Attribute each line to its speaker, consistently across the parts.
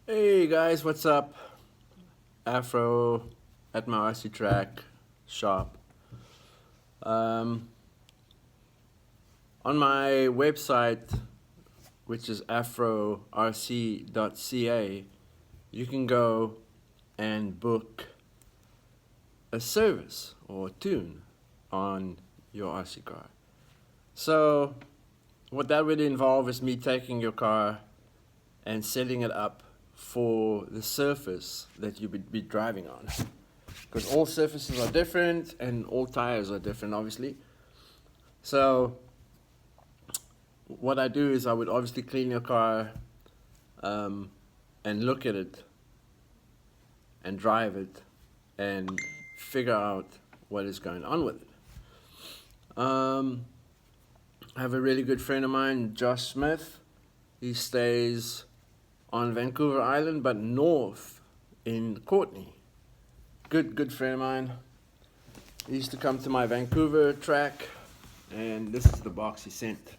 Speaker 1: Hey guys, what's up? Afro at my RC track shop. Um, on my website, which is afrorc.ca, you can go and book a service or tune on your RC car. So, what that would involve is me taking your car and setting it up for the surface that you would be driving on. Because all surfaces are different and all tires are different, obviously. So, what I do is I would obviously clean your car um, and look at it and drive it and figure out what is going on with it. I have a really good friend of mine, Josh Smith. He stays on Vancouver Island, but north in Courtney. Good friend of mine. He used to come to my Vancouver track, and this is the box he sent.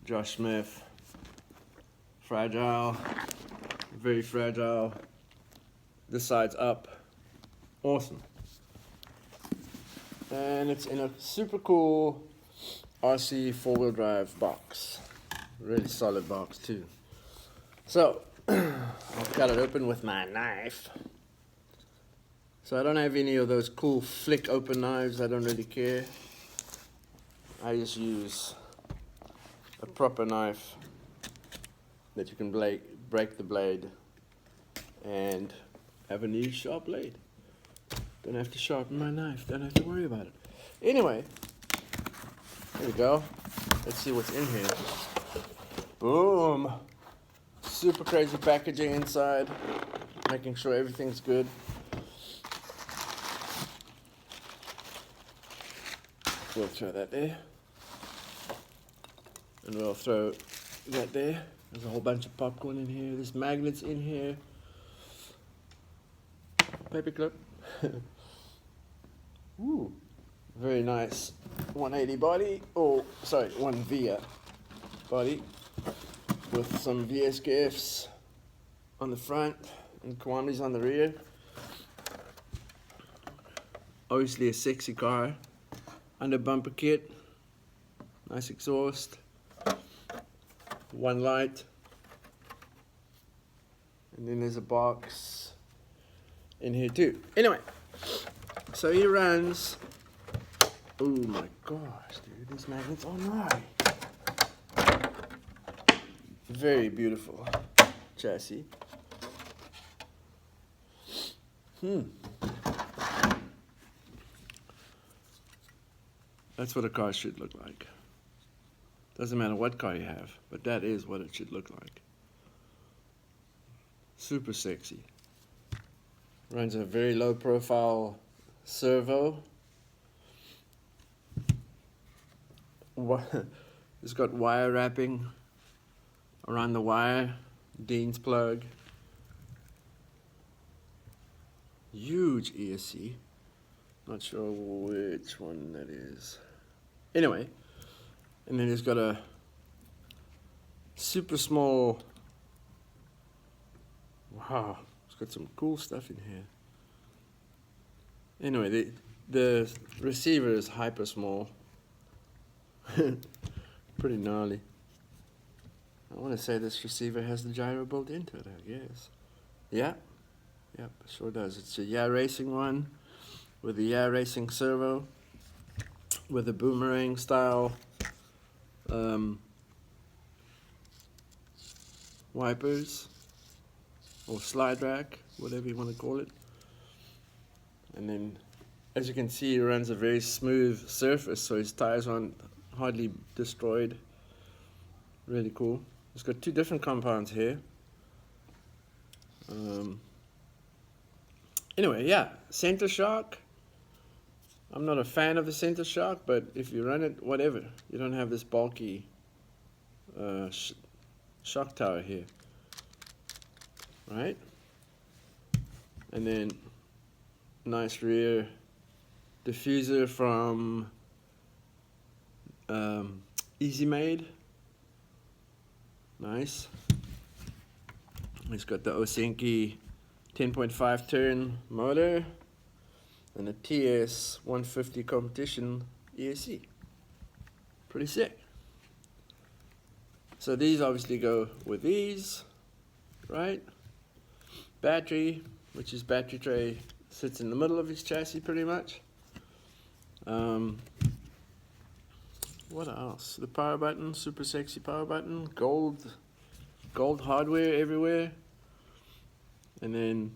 Speaker 1: Josh Smith. Fragile, very fragile. This side's up. Awesome. And it's in a super cool RC four-wheel drive box. Really solid box too. So, I'll cut it open with my knife. So I don't have any of those cool flick open knives. I don't really care. I just use a proper knife that you can break the blade and have a new sharp blade. Don't have to sharpen my knife. Don't have to worry about it. Anyway, here we go. Let's see what's in here. Boom. Super crazy packaging inside. Making sure everything's good. We'll throw that there. And we'll throw that there. There's a whole bunch of popcorn in here. There's magnets in here. Paperclip. Ooh. Very nice 180 body. Oh, sorry, 1 VIA body. With some VSKFs on the front and Kiwamis on the rear. Obviously a sexy car. Under bumper kit. Nice exhaust. One light. And then there's a box in here too. Anyway, so he runs. Oh my gosh, dude, these magnets are nice. Very beautiful chassis. That's what a car should look like. Doesn't matter what car you have, but that is what it should look like. Super sexy. Runs a very low profile servo. It's got wire wrapping around the wire. Dean's plug. Huge ESC. Not sure which one that is. Anyway, and then it's got a super small. Wow, it's got some cool stuff in here. Anyway, the receiver is hyper small. Pretty gnarly. I want to say this receiver has the gyro built into it, I guess. Yeah, yep, sure does. It's a Yeah Racing one with a Yeah Racing servo with a boomerang style wipers or slide rack, whatever you want to call it. And then, as you can see, it runs a very smooth surface, so his tires aren't hardly destroyed. Really cool. It's got two different compounds here. Anyway, yeah, center shock. I'm not a fan of the center shock, but if you run it, whatever. You don't have this bulky shock tower here, right? And then nice rear diffuser from Easy Made. Nice. He's got the Osenki 10.5 turn motor and a TS 150 competition ESC. Pretty sick. So these obviously go with these, right? Battery, which is battery tray, sits in the middle of his chassis pretty much. What else? The power button, super sexy power button, gold hardware everywhere, and then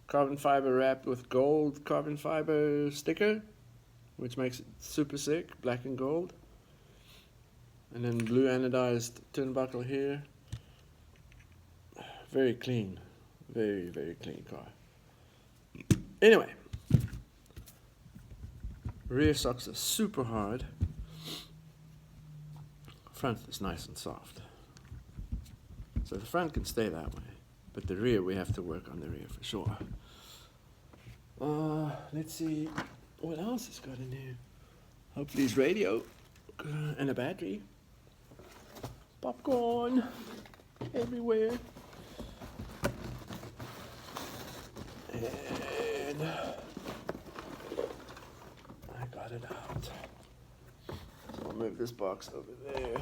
Speaker 1: carbon fiber wrapped with gold carbon fiber sticker, which makes it super sick, black and gold. And then blue anodized turnbuckle here. Very clean, very, very clean car. Anyway, rear shocks are super hard. Front is nice and soft. So the front can stay that way, but the rear, we have to work on the rear for sure. Let's see what else it's got in here. Hopefully it's radio and a battery. Popcorn everywhere. And I got it out. So I'll move this box over there.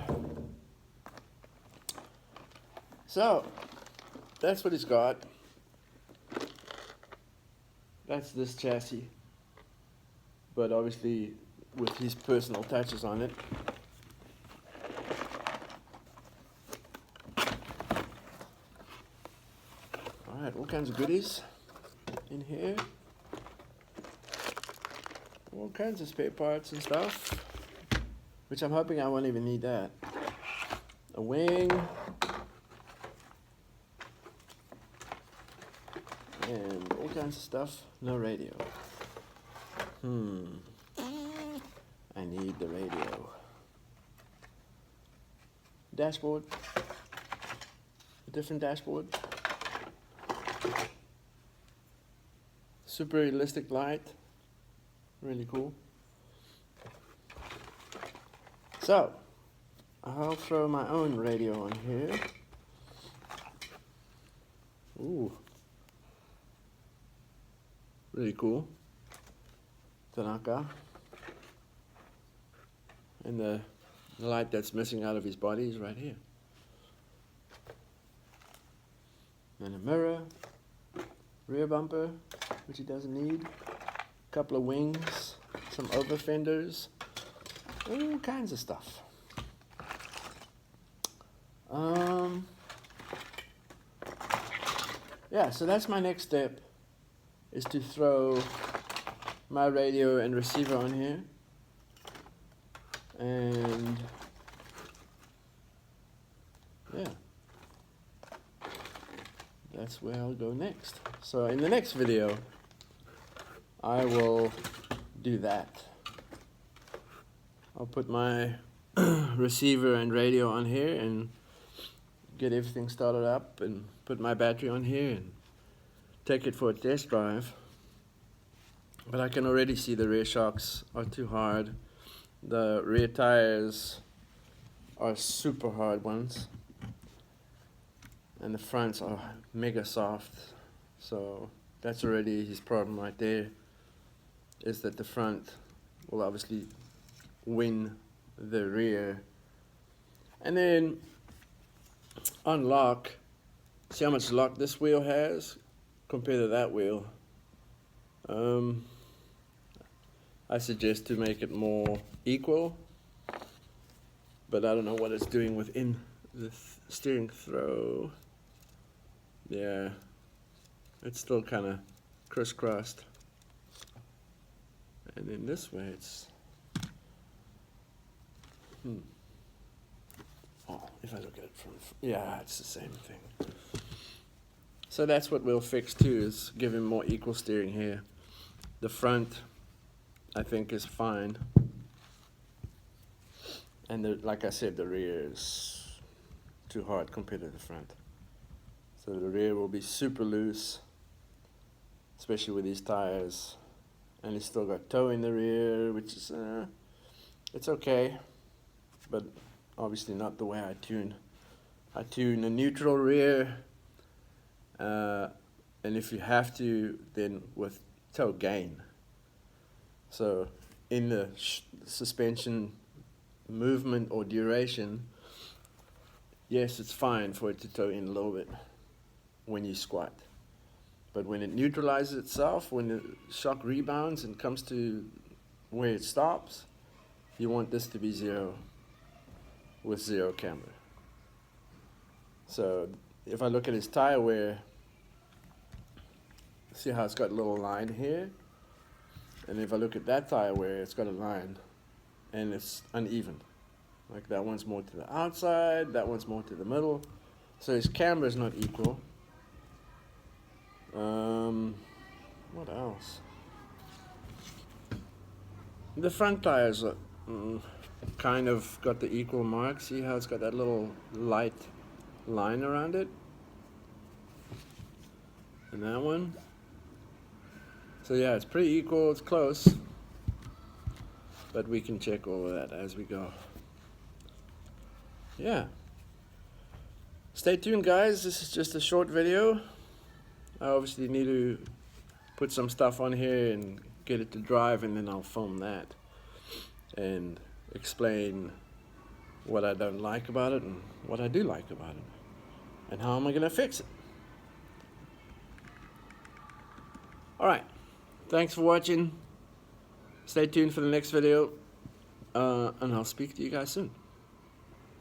Speaker 1: So that's what he's got. That's this chassis, but obviously with his personal touches on it. Alright, all kinds of goodies in here. All kinds of spare parts and stuff, which I'm hoping I won't even need that. A wing. And all kinds of stuff. No radio. I need the radio. Dashboard. A different dashboard. Super realistic light. Really cool. So, I'll throw my own radio on here. Ooh. Really cool. Tanaka. And the light that's missing out of his body is right here. And a mirror. Rear bumper, which he doesn't need. A couple of wings. Some over fenders. All kinds of stuff. Yeah, so that's my next step, is to throw my radio and receiver on here. And yeah, that's where I'll go next. So in the next video, I will do that. I'll put my receiver and radio on here and get everything started up and put my battery on here and take it for a test drive. But I can already see the rear shocks are too hard. The rear tires are super hard ones. And the fronts are mega soft. So that's already his problem right there, is that the front will obviously win the rear. And then on lock, see how much lock this wheel has compared to that wheel. I suggest to make it more equal, but I don't know what it's doing within the steering throw. Yeah, it's still kind of crisscrossed. And then this way it's oh, if I look at it from, yeah, it's the same thing. So that's what we'll fix too, is give him more equal steering here. The front, I think, is fine. And like I said, the rear is too hard compared to the front. So the rear will be super loose, especially with these tires. And he's still got toe in the rear, which is, it's okay, but obviously not the way I tune I tune a neutral rear, and if you have to, then with toe gain. So in the suspension movement or duration, yes, it's fine for it to toe in a little bit when you squat. But when it neutralizes itself, when the shock rebounds and comes to where it stops, you want this to be zero with zero camber. So if I look at his tire wear, see how it's got a little line here? And if I look at that tire wear, it's got a line and it's uneven. Like that one's more to the outside, that one's more to the middle. So his camber is not equal. What else? The front tires are kind of got the equal mark. See how it's got that little light line around it? And that one. So yeah, it's pretty equal, it's close. But we can check all of that as we go. Yeah. Stay tuned, guys. This is just a short video. I obviously need to put some stuff on here and get it to drive, and then I'll film that and explain what I don't like about it and what I do like about it and how am I going to fix it. Alright, thanks for watching. Stay tuned for the next video, and I'll speak to you guys soon.